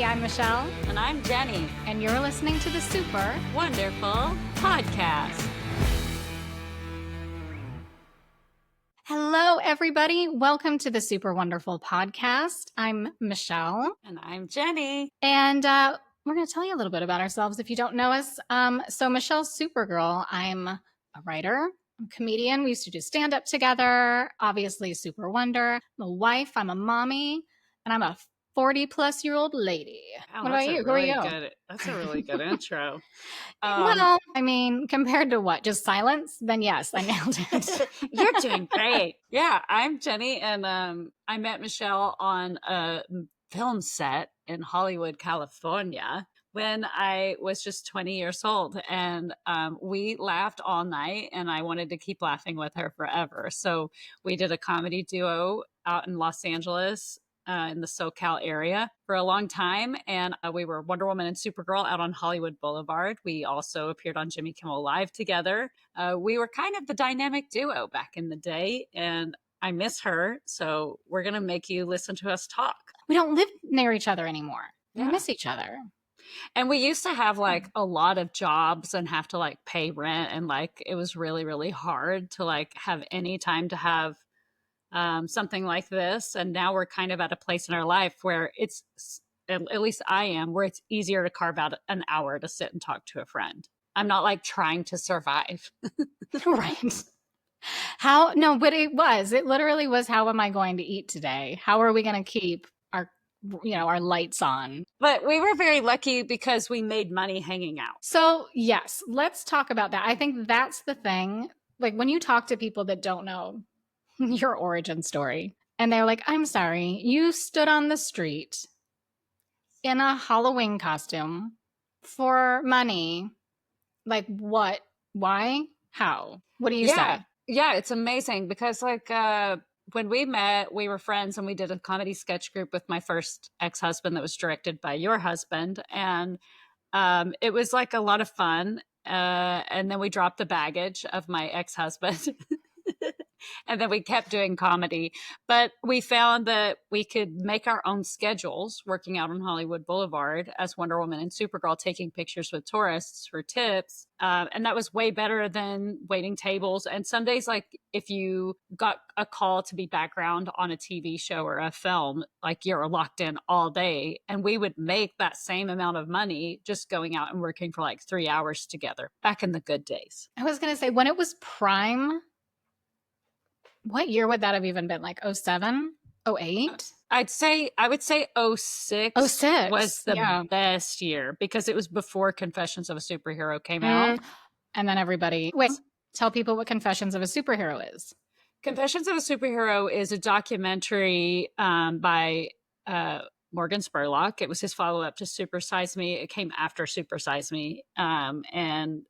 I'm Michelle. And I'm Jenny. And you're listening to the Super Wonderful Podcast. Hello, everybody. Welcome to the Super Wonderful Podcast. I'm Michelle. And I'm Jenny. And we're going to tell you a little bit about ourselves if you don't know us. So Michelle's Supergirl. I'm a writer. I'm a comedian. We used to do stand-up together. Obviously, Super Wonder. I'm a wife. I'm a mommy. And I'm a 40-plus-year-old lady. Wow, what about you? Who are you? That's a really good intro. Well, I mean, compared to what? Just silence? Then yes, I nailed it. You're doing great. Yeah, I'm Jenny, and I met Michelle on a film set in Hollywood, California, when I was just 20 years old. And we laughed all night, and I wanted to keep laughing with her forever. So we did a comedy duo out in Los Angeles, in the SoCal area for a long time. And we were Wonder Woman and Supergirl out on Hollywood Boulevard. We also appeared on Jimmy Kimmel Live together. We were kind of the dynamic duo back in the day, and I miss her. So we're going to make you listen to us talk. We don't live near each other anymore. We miss each other. And we used to have like a lot of jobs and have to like pay rent. And like, it was really, really hard to like have any time to have something like this. And now we're kind of at a place in our life where it's, at least I am, where it's easier to carve out an hour to sit and talk to a friend. I'm not like trying to survive. Right. It literally was, how am I going to eat today? How are we going to keep our lights on? But we were very lucky because we made money hanging out. So yes, let's talk about that. I think that's the thing. Like when you talk to people that don't know your origin story, and they're like, I'm sorry, you stood on the street in a Halloween costume for money. Like what? Why? How? What do you say? Yeah, it's amazing because like when we met, we were friends and we did a comedy sketch group with my first ex-husband that was directed by your husband. And it was like a lot of fun. And then we dropped the baggage of my ex-husband. And then we kept doing comedy. But we found that we could make our own schedules working out on Hollywood Boulevard as Wonder Woman and Supergirl, taking pictures with tourists for tips. And that was way better than waiting tables. And some days, like if you got a call to be background on a TV show or a film, like you're locked in all day. And we would make that same amount of money just going out and working for like 3 hours together back in the good days. I was going to say, when it was prime, what year would that have even been? Like 07, 08? I would say 06. 06 was the best year because it was before Confessions of a Superhero came out. And then tell people what Confessions of a Superhero is. Confessions of a Superhero is a documentary by Morgan Spurlock. It was his follow-up to Super Size Me. It came after Super Size Me. And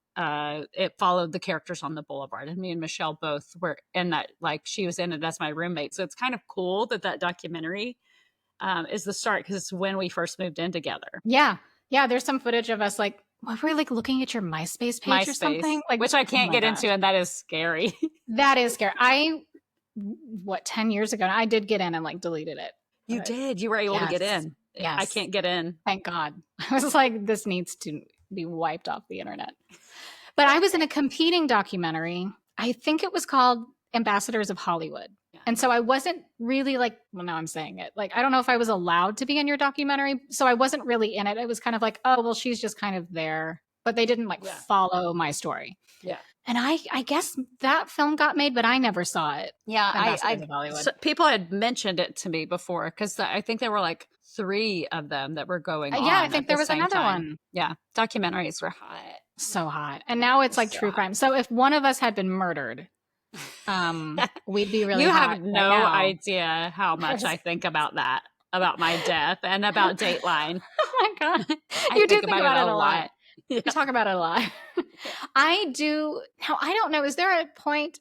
it followed the characters on the Boulevard, and me and Michelle both were in that. Like she was in it as my roommate. So it's kind of cool that documentary is the start because it's when we first moved in together. Yeah. There's some footage of us like, what were we like looking at your MySpace page or something? Like, which I can't get into, and that is scary. That is scary. 10 years ago, I did get in and like deleted it. You did. You were able to get in. Yes. I can't get in. Thank God. I was like, this needs to be wiped off the internet. But I was in a competing documentary. I think it was called Ambassadors of Hollywood. Yeah. And so I wasn't really like, well, now I'm saying it. Like, I don't know if I was allowed to be in your documentary. So I wasn't really in it. It was kind of like, oh, well, she's just kind of there. But they didn't follow my story. Yeah. And I guess that film got made, but I never saw it. Yeah. So people had mentioned it to me before because I think there were like 3 of them that were going on. Yeah, I think there was another one. Yeah. Documentaries were hot. So hot. And now it's like true crime. So if one of us had been murdered, we'd be really hot. You have no idea how much I think about that, about my death and about Dateline. Oh my God. You do think about it a lot. Yeah. You talk about it a lot. I do. Now, I don't know. Is there a point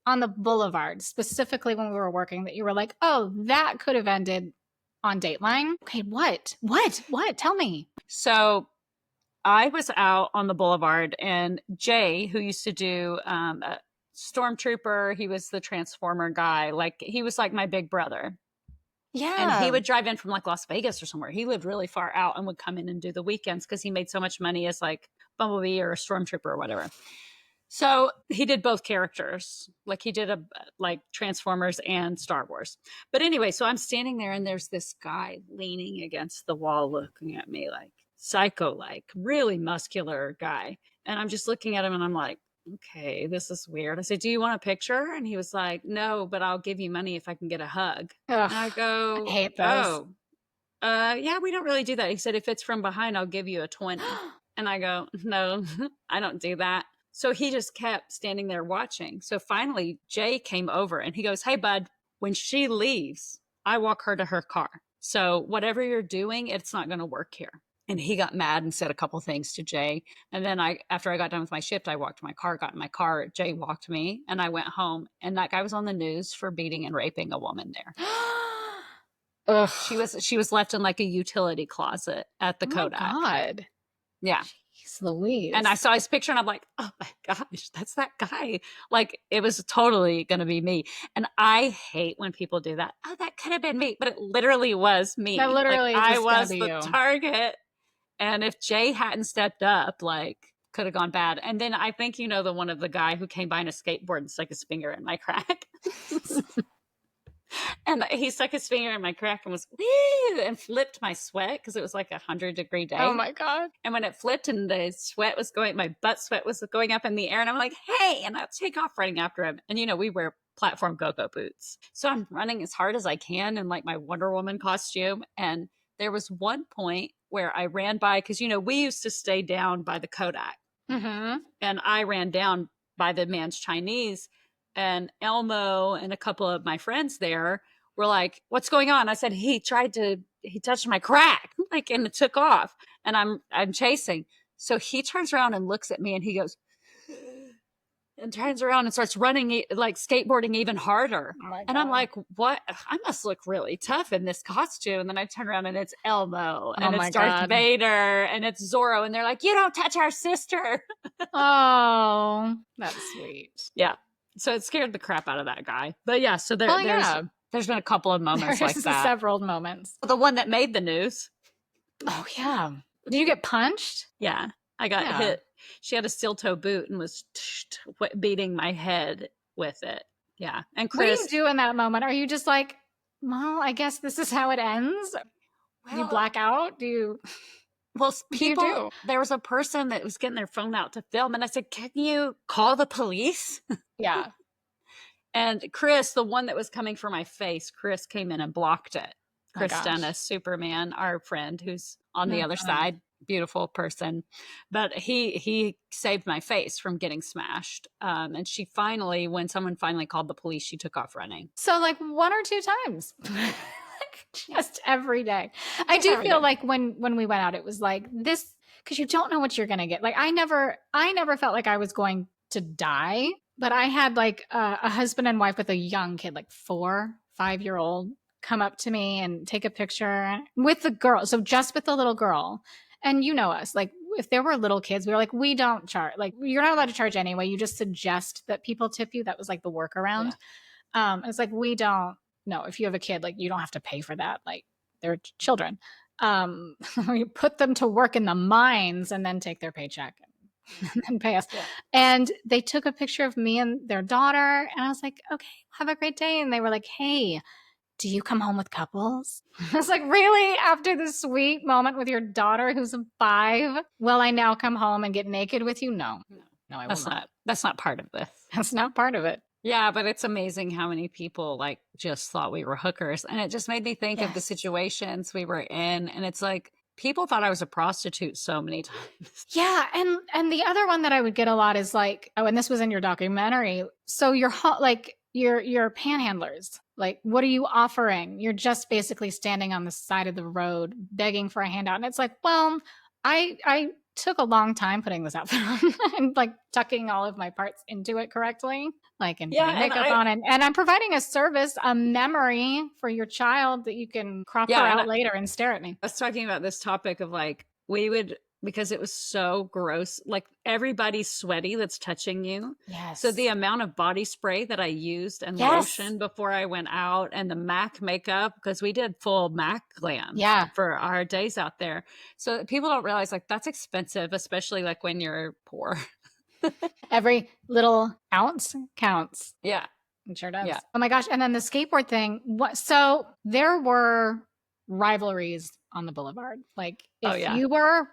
on the Boulevard, specifically when we were working, that you were like, oh, that could have ended on Dateline? Okay, what? Tell me. So I was out on the Boulevard, and Jay, who used to do Stormtrooper, he was the Transformer guy. Like he was like my big brother. And he Yeah. would drive in from like Las Vegas or somewhere. He lived really far out and would come in and do the weekends because he made so much money as like Bumblebee or a Stormtrooper or whatever. So he did both characters. Like he did like Transformers and Star Wars. But anyway, so I'm standing there and there's this guy leaning against the wall looking at me like psycho, like really muscular guy. And I'm just looking at him and I'm like, okay, this is weird. I said, do you want a picture? And he was like, no, but I'll give you money if I can get a hug. Ugh, And I I go, hate those. yeah, we don't really do that. He said, if it's from behind, I'll give you a 20. And I go, no, I don't do that. So he just kept standing there watching. So finally, Jay came over and he goes, hey, bud, when she leaves, I walk her to her car. So whatever you're doing, it's not going to work here. And he got mad and said a couple things to Jay. And then after I got done with my shift, I walked to my car, got in my car. Jay walked me and I went home. And that guy was on the news for beating and raping a woman there. Ugh. She was left in like a utility closet at the Kodak. Oh my God. Yeah. Jeez Louise. And I saw his picture and I'm like, oh my gosh, that's that guy. Like it was totally going to be me. And I hate when people do that. Oh, that could have been me. But it literally was me. That literally like, is I was the you. target. And if Jay hadn't stepped up, like could have gone bad. And then I think you know the one of the guy who came by in a skateboard and stuck his finger in my crack. And he stuck his finger in my crack and was woo, and flipped my sweat because it was like 100-degree day. Oh my God. And when it flipped and the sweat was going, my butt sweat was going up in the air. And I'm like, hey, and I'll take off running after him. And, you know, we wear platform go-go boots. So I'm running as hard as I can in like my Wonder Woman costume. And there was one point where I ran by, because, you know, we used to stay down by the Kodak. Mm-hmm. And I ran down by the Man's Chinese. And Elmo and a couple of my friends there were like, what's going on? I said, he touched my crack, like, and it took off. And I'm chasing. So he turns around and looks at me and he goes, and turns around and starts running, like skateboarding even harder. Oh and I'm like, what? I must look really tough in this costume. And then I turn around and it's Elmo and it's Darth Vader and it's Zorro. And they're like, you don't touch our sister. Oh, that's sweet. Yeah. So it scared the crap out of that guy. But yeah, so there's been a couple of moments like that. Several moments. The one that made the news. Oh, yeah. Did you get punched? Yeah. I got hit. She had a steel toe boot and was beating my head with it. Yeah. And Chris. What do you do in that moment? Are you just like, well, I guess this is how it ends? Do you black out? Do you... Well, there was a person that was getting their phone out to film, and I said, can you call the police? Yeah. And Chris, the one that was coming for my face, Chris came in and blocked it. Chris Dennis, Superman, our friend who's on the other side, beautiful person. But he saved my face from getting smashed. And she finally, when someone finally called the police, she took off running. So like 1 or 2 times. Just every day. I do feel like when we went out, it was like this, because you don't know what you're gonna get. Like I never felt like I was going to die, but I had like a husband and wife with a young kid, like 4-5-year-old, come up to me and take a picture with the girl. So just with the little girl. And you know us, like if there were little kids, we were like, we don't charge. Like you're not allowed to charge anyway. You just suggest that people tip you. That was like the workaround. Yeah. It's like we don't. No, if you have a kid, like you don't have to pay for that. Like they're children. You put them to work in the mines and then take their paycheck and then pay us. Yeah. And they took a picture of me and their daughter. And I was like, okay, have a great day. And they were like, hey, do you come home with couples? I was like, really? After this sweet moment with your daughter who's 5, will I now come home and get naked with you? No, I will not. That's not part of this. That's not part of it. Yeah, but it's amazing how many people like just thought we were hookers. And it just made me think of the situations we were in. And it's like, people thought I was a prostitute so many times. Yeah. And the other one that I would get a lot is like, oh, and this was in your documentary. So you're like, you're panhandlers. Like, what are you offering? You're just basically standing on the side of the road, begging for a handout. And it's like, well, I took a long time putting this outfit on and like tucking all of my parts into it correctly, like and putting makeup on, and I'm providing a service, a memory for your child that you can crop her out later and stare at me. I was talking about this topic of like, we would because it was so gross. Like everybody's sweaty that's touching you. Yes. So the amount of body spray that I used and lotion before I went out, and the MAC makeup, because we did full MAC glam for our days out there. So people don't realize like that's expensive, especially like when you're poor. Every little ounce counts. Yeah. It sure does. Yeah. Oh my gosh. And then the skateboard thing. So there were rivalries on the Boulevard. Like if you were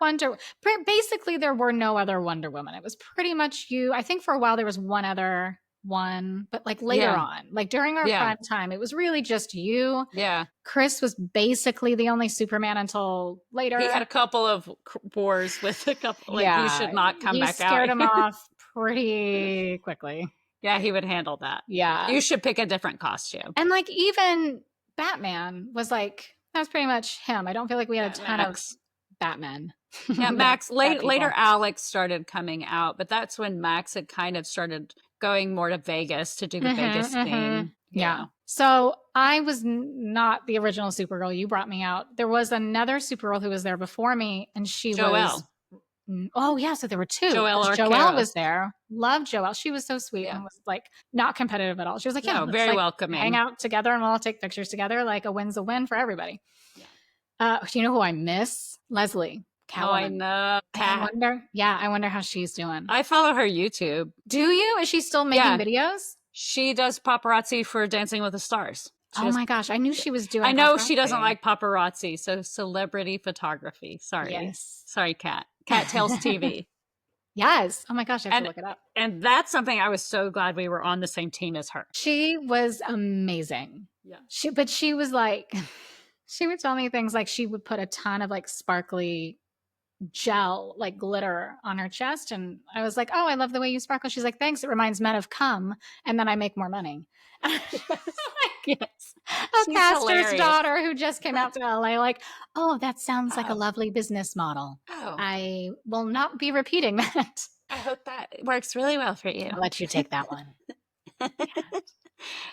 basically there were no other Wonder Woman. It was pretty much you. I think for a while there was one other one, but like later on, like during our prime time, it was really just you. Yeah. Chris was basically the only Superman until later. He had a couple of wars with a couple, like you should not come back out. You scared him off pretty quickly. Yeah, he would handle that. Yeah. You should pick a different costume. And like even Batman was like, that was pretty much him. I don't feel like we had a ton of Batman. Yeah, Max. Later Alex started coming out, but that's when Max had kind of started going more to Vegas to do the Vegas thing. Yeah. So I was not the original Supergirl. You brought me out. There was another Supergirl who was there before me, and she was... Oh, yeah. So there were two. Joelle was there. Loved Joelle. She was so sweet and was like not competitive at all. She was like, very welcoming. Hang out together and we'll all take pictures together. Like a win's a win for everybody. Yeah. Do you know who I miss? Leslie. Catwoman. Oh, I know. I wonder how she's doing. I follow her YouTube. Do you? Is she still making videos? She does paparazzi for Dancing with the Stars. My gosh. I knew she was doing I know paparazzi. She doesn't like paparazzi. So celebrity photography. Sorry. Yes. Sorry, Kat. Cattails TV. Yes. Oh my gosh, I have to look it up. And that's something I was so glad we were on the same team as her. She was amazing. Yeah. She was like, she would tell me things like she would put a ton of like sparkly gel, like glitter on her chest. And I was like, oh, I love the way you sparkle. She's like, thanks. It reminds men of cum. And then I make more money. Yes. A pastor's daughter who just came out to LA, like, oh, that sounds like a lovely business model. Oh. I will not be repeating that. I hope that works really well for you. I'll let you take that one.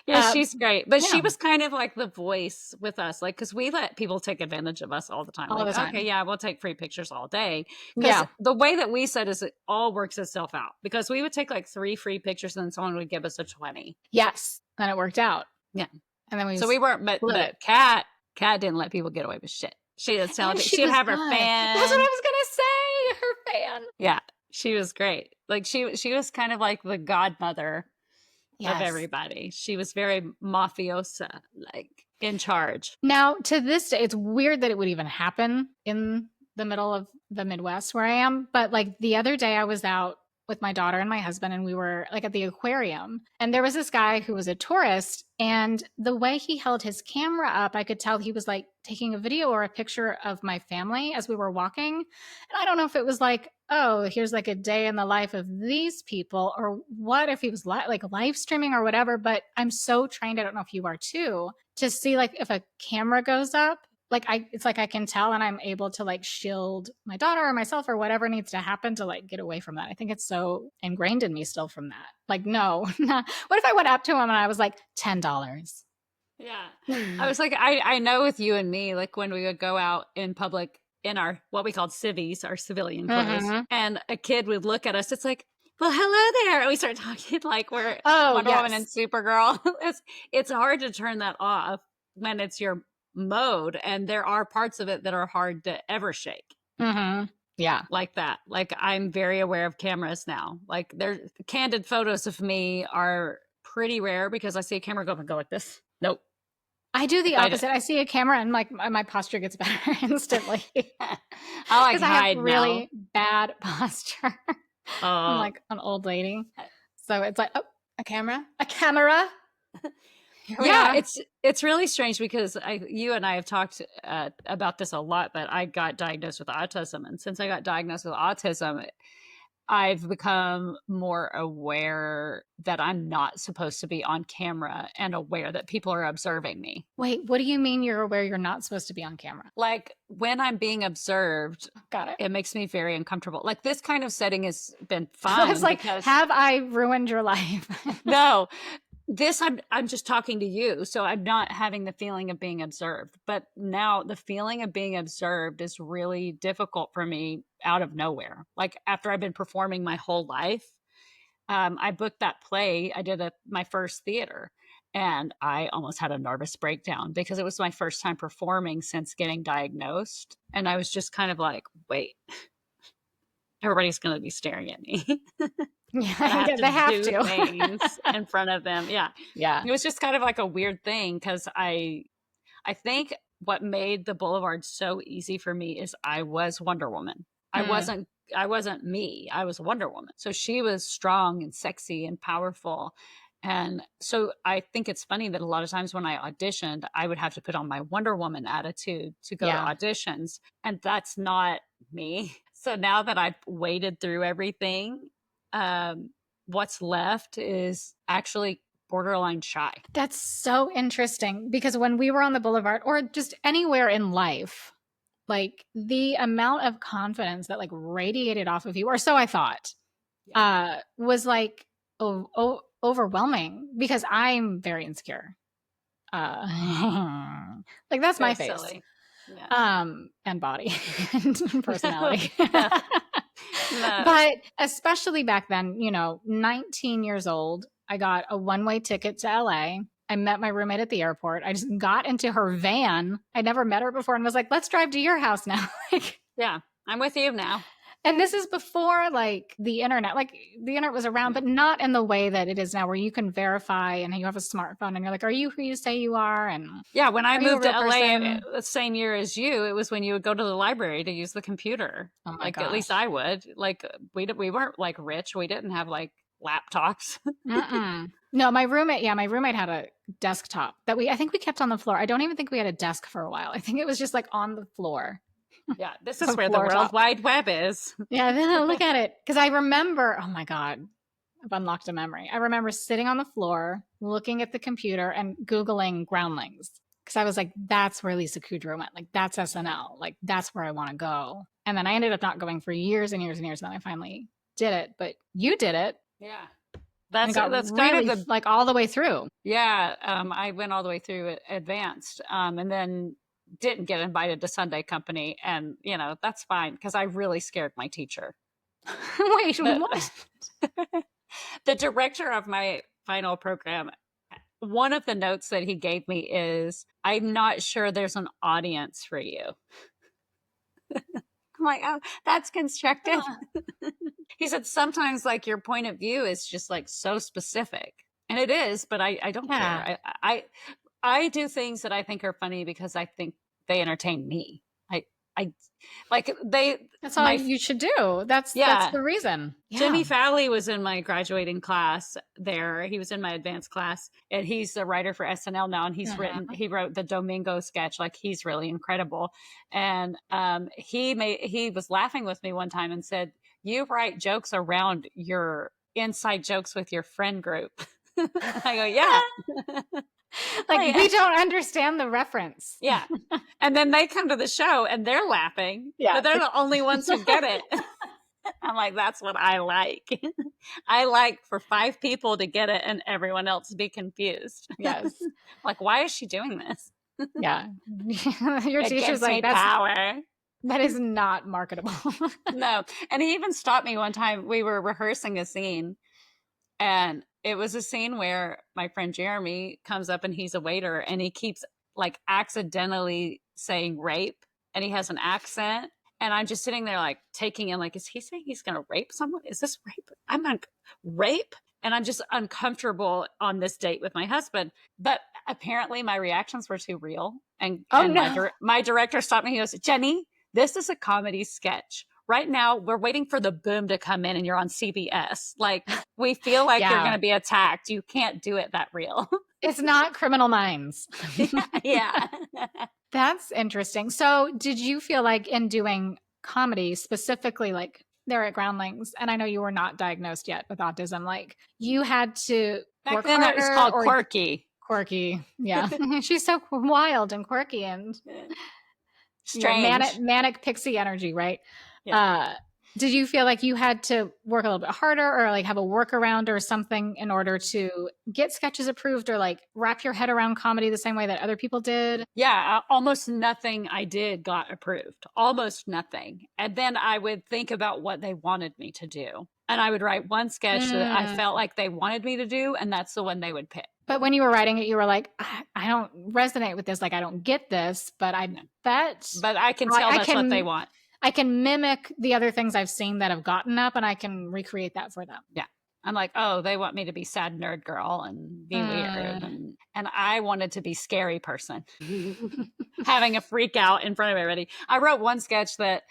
Yeah, she's great. But she was kind of like the voice with us, like, because we let people take advantage of us all the time. Okay, yeah, we'll take free pictures all day. Because the way that we said is it all works itself out. Because we would take like 3 free pictures and then someone would give us a 20. Yes. And it worked out. Yeah. And then we weren't, but Kat didn't let people get away with shit. She'd have her fan. That's what I was going to say. Her fan. Yeah. She was great. Like she was kind of like the godmother of everybody. She was very mafiosa, like in charge. Now, to this day, it's weird that it would even happen in the middle of the Midwest where I am. But like the other day I was out with my daughter and my husband, and we were like at the aquarium, and there was this guy who was a tourist, and the way he held his camera up, I could tell he was like taking a video or a picture of my family as we were walking. And I don't know if it was like, oh, here's like a day in the life of these people, or what if he was like live streaming or whatever. But I'm so trained, I don't know if you are too, to see like if a camera goes up, like it's like I can tell, and I'm able to like shield my daughter or myself or whatever needs to happen to like get away from that. I think it's so ingrained in me still from that. Like, no, what if I went up to him and I was like $10? Yeah. I was like, I know with you and me, like when we would go out in public in our, what we called civvies, our civilian clothes, and a kid would look at us, it's like, well, hello there. And we start talking like we're Wonder Woman and Supergirl. It's hard to turn that off when it's your mode, and there are parts of it that are hard to ever shake. Yeah, like that. Like I'm very aware of cameras now. Like their candid photos of me are pretty rare because I see a camera go up and go like this. Nope. I do the opposite. I see a camera and like my posture gets better instantly. I like hide have really bad posture. I'm like an old lady, so it's like, oh, a camera. Yeah, it's really strange because you and I have talked about this a lot, but I got diagnosed with autism. And since I got diagnosed with autism, I've become more aware that I'm not supposed to be on camera and aware that people are observing me. Wait, what do you mean you're aware you're not supposed to be on camera? Like when I'm being observed, it makes me very uncomfortable. Like this kind of setting has been fun. I was like, have I ruined your life? No. this I'm just talking to you, so I'm not having the feeling of being observed. But now the feeling of being observed is really difficult for me out of nowhere. Like after I've been performing my whole life, I booked that play. I did my first theater, and I almost had a nervous breakdown because it was my first time performing since getting diagnosed, and I was just kind of like, wait, everybody's going to be staring at me. Yeah, they have to. Things in front of them. Yeah. Yeah. It was just kind of like a weird thing because I think what made the Boulevard so easy for me is I was Wonder Woman. I wasn't me. I was Wonder Woman. So she was strong and sexy and powerful. And so I think it's funny that a lot of times when I auditioned, I would have to put on my Wonder Woman attitude to go to auditions. And that's not me. So now that I've waded through everything, what's left is actually borderline shy. That's so interesting because when we were on the Boulevard or just anywhere in life, like the amount of confidence that like radiated off of you, or so I thought, was like overwhelming because I'm very insecure. Like that's my face. Silly. Yeah. And body and personality. No. But especially back then, 19 years old, I got a one-way ticket to LA. I met my roommate at the airport. I just got into her van. I never met her before and was like, let's drive to your house now. Yeah, I'm with you now. And this is before like the internet. Like the internet was around, but not in the way that it is now where you can verify and you have a smartphone and you're like, are you who you say you are? And yeah, when I moved to LA the same year as you, it was when you would go to the library to use the computer. Oh my gosh. At least I would. Like we weren't like rich. We didn't have like laptops. No, my roommate had a desktop that I think we kept on the floor. I don't even think we had a desk for a while. I think it was just like on the floor. Yeah, this is where the World Wide Web is. Yeah, look at it. Because I remember, oh my God, I've unlocked a memory. I remember sitting on the floor, looking at the computer and Googling Groundlings. Because I was like, that's where Lisa Kudrow went. Like, that's SNL. Like, that's where I want to go. And then I ended up not going for years and years and years. And then I finally did it. But you did it. Yeah. That's really, kind of like all the way through. Yeah. I went all the way through advanced. And then didn't get invited to Sunday Company, and that's fine because I really scared my teacher. Wait, what? The director of my final program, one of the notes that he gave me is, I'm not sure there's an audience for you. I'm like, oh, that's constructive. He said sometimes like your point of view is just like so specific, and it is, but I don't care. I do things that I think are funny because I think they entertain me. That's all you should do. That's the reason. Yeah. Jimmy Falley was in my graduating class there. He was in my advanced class, and he's a writer for SNL now. And he wrote the Domingo sketch. Like, he's really incredible. And he was laughing with me one time and said, you write jokes around your inside jokes with your friend group. I go, yeah. Like, we don't understand the reference. Yeah. And then they come to the show and they're laughing. Yeah. But they're the only ones who get it. I'm like, that's what I like. I like for 5 people to get it and everyone else to be confused. Yes. Like, why is she doing this? Yeah. Your teacher's like, that's power. That is not marketable. No. And he even stopped me one time. We were rehearsing a scene, and it was a scene where my friend Jeremy comes up and he's a waiter, and he keeps like accidentally saying rape, and he has an accent. And I'm just sitting there like taking in, like, is he saying he's going to rape someone? Is this rape? I'm like, rape? And I'm just uncomfortable on this date with my husband. But apparently my reactions were too real. And my director stopped me. He goes, Jenny, this is a comedy sketch. Right now, we're waiting for the boom to come in and you're on CBS. Like, we feel like you're going to be attacked. You can't do it that real. It's not Criminal Minds. Yeah. That's interesting. So did you feel like in doing comedy, specifically like there at Groundlings, and I know you were not diagnosed yet with autism, like you had to Back then it was called quirky. Quirky. Yeah. She's so wild and quirky and strange. Manic pixie energy, right? Yeah. Did you feel like you had to work a little bit harder or like have a workaround or something in order to get sketches approved or like wrap your head around comedy the same way that other people did? Yeah, almost nothing I did got approved. Almost nothing. And then I would think about what they wanted me to do. And I would write one sketch that I felt like they wanted me to do, and that's the one they would pick. But when you were writing it, you were like, I don't resonate with this. Like, I don't get this, but I bet. But I can tell that's what they want. I can mimic the other things I've seen that have gotten up, and I can recreate that for them. Yeah. I'm like, oh, they want me to be sad nerd girl and be weird. And I wanted to be scary person, having a freak out in front of everybody. I wrote one sketch that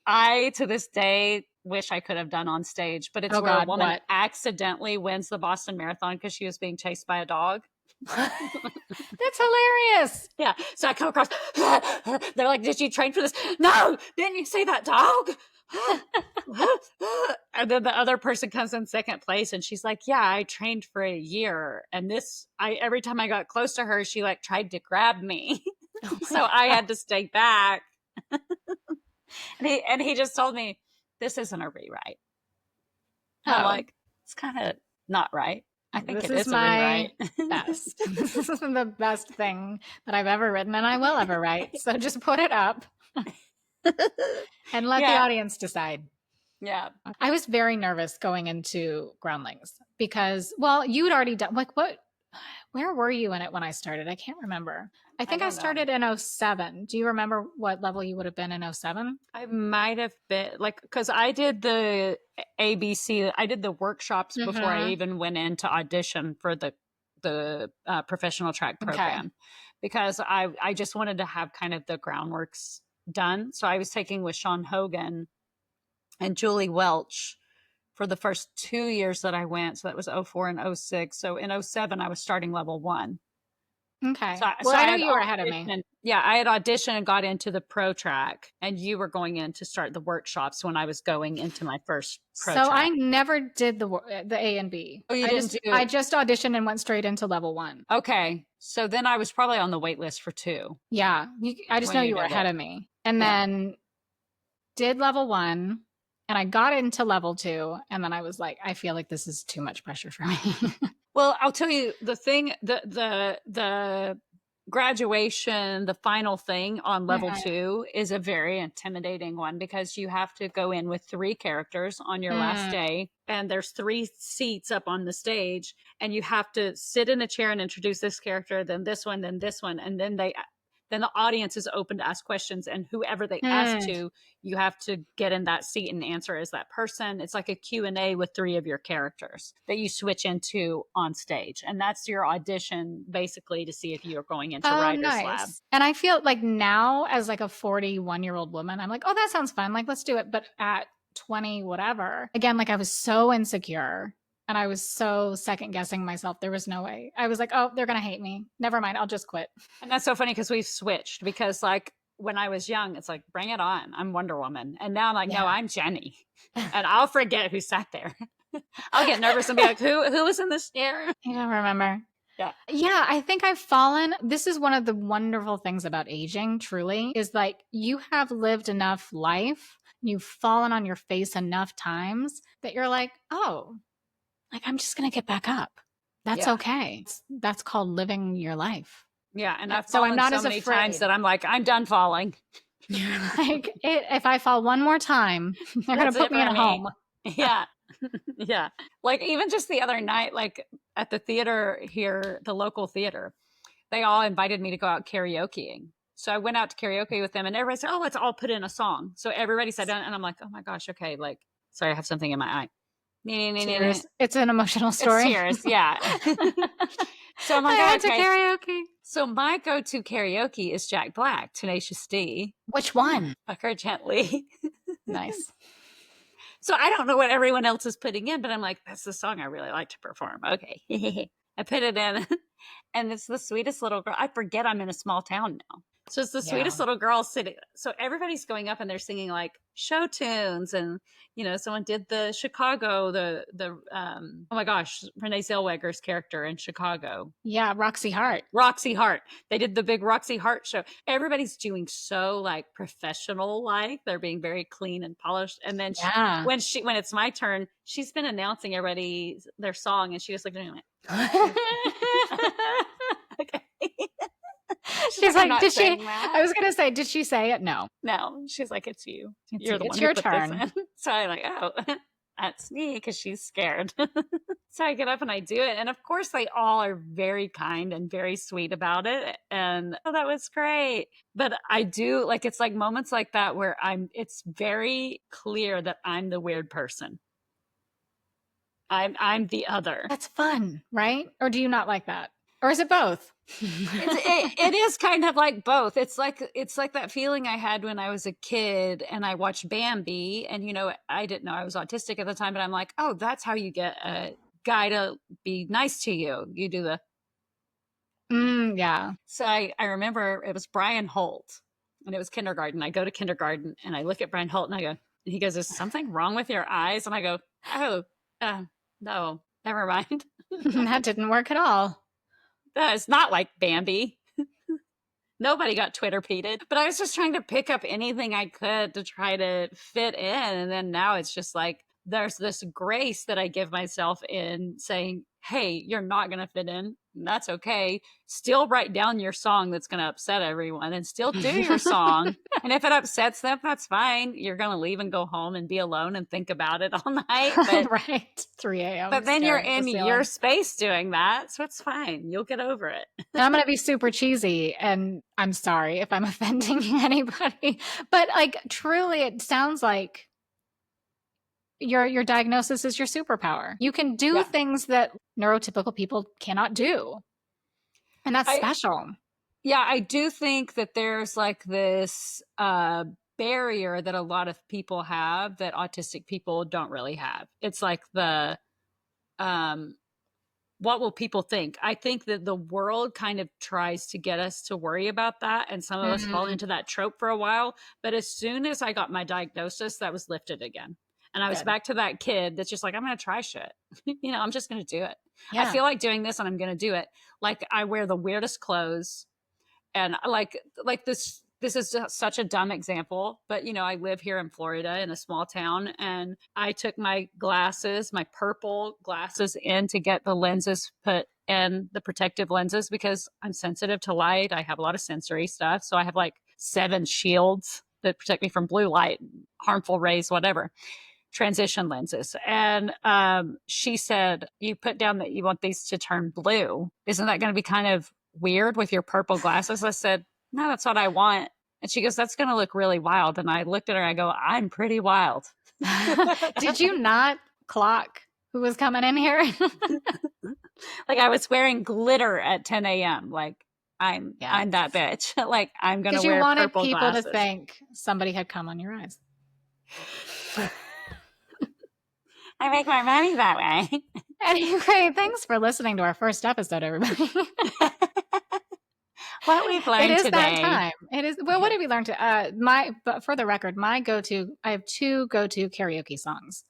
I, to this day, wish I could have done on stage, but it's where a woman accidentally wins the Boston Marathon because she was being chased by a dog. That's hilarious. Yeah. So I come across, they're like, did you train for this? No, didn't you see that dog? And then the other person comes in second place and she's like, yeah, I trained for a year. And every time I got close to her, she like tried to grab me. So I had to stay back. And he just told me, this isn't a rewrite. I'm like, it's kind of not right. I think this is a rewrite. Best. This is the best thing that I've ever written and I will ever write. So just put it up and let the audience decide. Yeah. I was very nervous going into Groundlings because, well, you had already done, like, where were you in it when I started? I can't remember. I think I started in 2007. Do you remember what level you would have been in 2007? I might have been because I did the ABC. I did the workshops before I even went in to audition for the professional track program because I just wanted to have kind of the groundworks done. So I was taking with Sean Hogan and Julie Welch for the first 2 years that I went. So that was 2004 and 2006. So in 2007, I was starting level 1. Okay. So I know you were ahead of me. Yeah, I had auditioned and got into the pro track, and you were going in to start the workshops when I was going into my first pro track. So I never did the A and B. Oh, you didn't do it? I just auditioned and went straight into level 1. Okay. So then I was probably on the wait list for 2. Yeah. I just know you were ahead of me. And then did level 1. And I got into level 2, and then I was like, I feel like this is too much pressure for me. Well, I'll tell you the thing, the graduation, the final thing on level 2 is a very intimidating one because you have to go in with 3 characters on your last day, and there's 3 seats up on the stage, and you have to sit in a chair and introduce this character, then this one, and then the audience is open to ask questions, and whoever they ask to, you have to get in that seat and answer as that person. It's like a Q&A with 3 of your characters that you switch into on stage. And that's your audition basically to see if you're going into Writer's Lab. And I feel like now as like a 41-year-old woman, I'm like, oh, that sounds fun. Like, let's do it. But at 20, whatever, again, like I was so insecure. And I was so second guessing myself. There was no way. I was like, oh, they're going to hate me. Never mind. I'll just quit. And that's so funny because we've switched because like when I was young, it's like, bring it on. I'm Wonder Woman. And now I'm like, no, I'm Jenny. And I'll forget who sat there. I'll get nervous and be like, who was in this chair? I don't remember. Yeah. Yeah. I think I've fallen. This is one of the wonderful things about aging, truly, is like you have lived enough life. You've fallen on your face enough times that you're like, oh, like, I'm just going to get back up. That's okay. That's called living your life. Yeah. And I've fallen so many times that I'm like, I'm done falling. Like, if I fall one more time, they're going to put me in a home. Yeah. Yeah. Like, even just the other night, like at the theater here, the local theater, they all invited me to go out karaokeing. So I went out to karaoke with them, and everybody said, oh, let's all put in a song. So everybody said, and I'm like, oh my gosh, okay. Like, sorry, I have something in my eye. It's an emotional story. It's tears, yeah. So I'm like, I went to karaoke. So my go-to karaoke is Jack Black, Tenacious D. Which one? Fuck Her Gently. Nice. So I don't know what everyone else is putting in, but I'm like, that's the song I really like to perform. Okay. I put it in, and it's the sweetest little girl. I forget I'm in a small town now. So it's the sweetest little girl sitting. So everybody's going up and they're singing like show tunes, and someone did the Chicago, oh my gosh, Renee Zellweger's character in Chicago. Yeah, Roxy Hart. Roxy Hart. They did the big Roxy Hart show. Everybody's doing so like professional, like they're being very clean and polished. And then when it's my turn, she's been announcing everybody their song, and she just looked at me and went, okay. She's like, did she? I was going to say, did she say it? No. She's like, it's you. You're the one who put this in. So I'm like, oh, that's me, because she's scared. So I get up and I do it. And of course, they all are very kind and very sweet about it. And that was great. But I do, like, it's like moments like that where it's very clear that I'm the weird person. I'm the other. That's fun, right? Or do you not like that? Or is it both? It is kind of like both. It's like that feeling I had when I was a kid and I watched Bambi, and I didn't know I was autistic at the time, but I'm like, oh, that's how you get a guy to be nice to you. You do the yeah. So I remember it was Brian Holt, and it was kindergarten. I go to kindergarten and I look at Brian Holt and I go, he goes, is something wrong with your eyes? And I go, oh, no, never mind. That didn't work at all. It's not like Bambi. Nobody got Twitter-peated. But I was just trying to pick up anything I could to try to fit in. And then now it's just like, there's this grace that I give myself in saying, hey, you're not going to fit in. That's okay. Still write down your song that's going to upset everyone, and still do your song. And if it upsets them, that's fine. You're going to leave and go home and be alone and think about it all night. But, right. 3 a.m. But then you're in your space doing that. So it's fine. You'll get over it. And I'm going to be super cheesy, and I'm sorry if I'm offending anybody. But like, truly, it sounds like your diagnosis is your superpower. You can do things that neurotypical people cannot do. And that's special. Yeah, I do think that there's like this barrier that a lot of people have that autistic people don't really have. It's like the what will people think? I think that the world kind of tries to get us to worry about that, and some of us fall into that trope for a while. But as soon as I got my diagnosis, that was lifted again. And I was back to that kid that's just like, I'm going to try shit. I'm just going to do it. Yeah. I feel like doing this and I'm going to do it. Like, I wear the weirdest clothes, and like this is just such a dumb example, but I live here in Florida in a small town, and I took my glasses, my purple glasses, in to get the lenses put in, the protective lenses, because I'm sensitive to light. I have a lot of sensory stuff. So I have like 7 shields that protect me from blue light, harmful rays, whatever. Transition lenses. And she said, you put down that you want these to turn blue. Isn't that going to be kind of weird with your purple glasses? I said, no, that's what I want. And she goes, that's going to look really wild. And I looked at her and I go, I'm pretty wild. Did you not clock who was coming in here? Like, I was wearing glitter at 10 a.m. Like, I'm that bitch. Like, I'm going to wear purple glasses. You wanted people to think somebody had come on your eyes. I make my money that way. Anyway, thanks for listening to our first episode, everybody. What we've learned today. It is that time. It is. Well, what did we learn? But for the record, I have 2 go-to karaoke songs.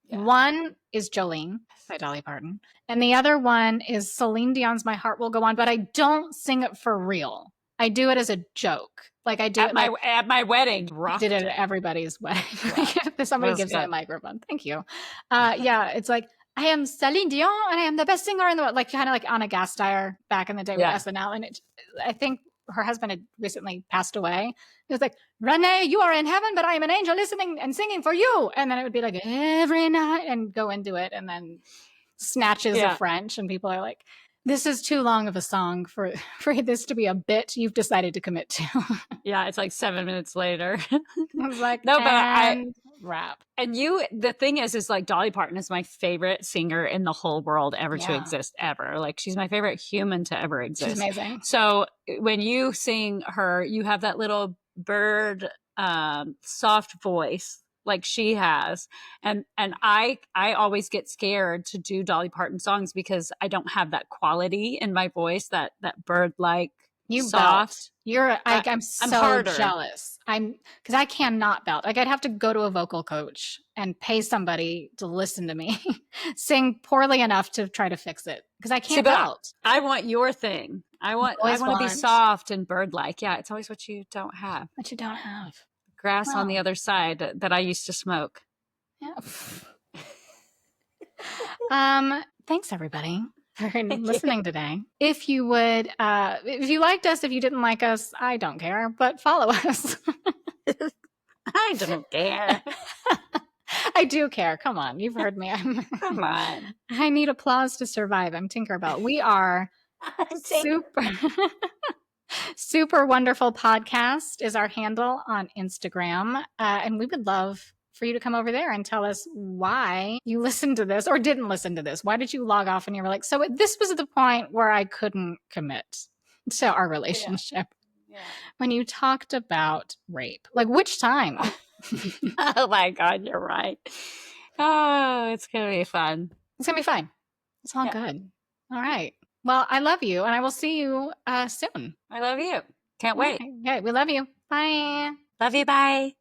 Yeah. One is Jolene by Dolly Parton, and the other one is Celine Dion's "My Heart Will Go On," but I don't sing it for real. I do it as a joke. Like, I do at my wedding. I did it at everybody's wedding. Somebody gives me a microphone. Thank you. It's like, I am Celine Dion and I am the best singer in the world. Like, kind of like Anna Gasteyer back in the day with SNL. And I think her husband had recently passed away. It was like, Renee, you are in heaven, but I am an angel listening and singing for you. And then it would be like, every night, and go into it. And then snatches of French. And people are like, this is too long of a song for this to be a bit you've decided to commit to. Yeah, it's like 7 minutes later. I was like, no, but I rap. And the thing is like, Dolly Parton is my favorite singer in the whole world ever to exist, ever. Like, she's my favorite human to ever exist. She's amazing. So when you sing her, you have that little bird, soft voice like she has. And I always get scared to do Dolly Parton songs because I don't have that quality in my voice, that bird-like You soft. belt. I'm so harder. jealous. Because I cannot belt. Like I'd have to go to a vocal coach and pay somebody to listen to me sing poorly enough to try to fix it. Because I can't belt. I want your thing. I want to be soft and bird-like. Yeah, it's always what you don't have. What you don't have. Grass on the other side that I used to smoke. Yeah. Thanks everybody for listening today. If you would, if you liked us, if you didn't like us, I don't care, but follow us. I don't care. I do care. Come on. You've heard me. Come on. I need applause to survive. I'm Tinkerbell. We are super wonderful podcast is our handle on Instagram. And we would love for you to come over there and tell us why you listened to this or didn't listen to this. Why did you log off and you were like, so this was the point where I couldn't commit to our relationship. Yeah. When you talked about rape. Like which time? Oh my God, you're right. Oh, it's going to be fun. It's going to be fine. It's all good. All right. Well, I love you and I will see you soon. I love you. Can't wait. Okay, we love you. Bye. Love you. Bye.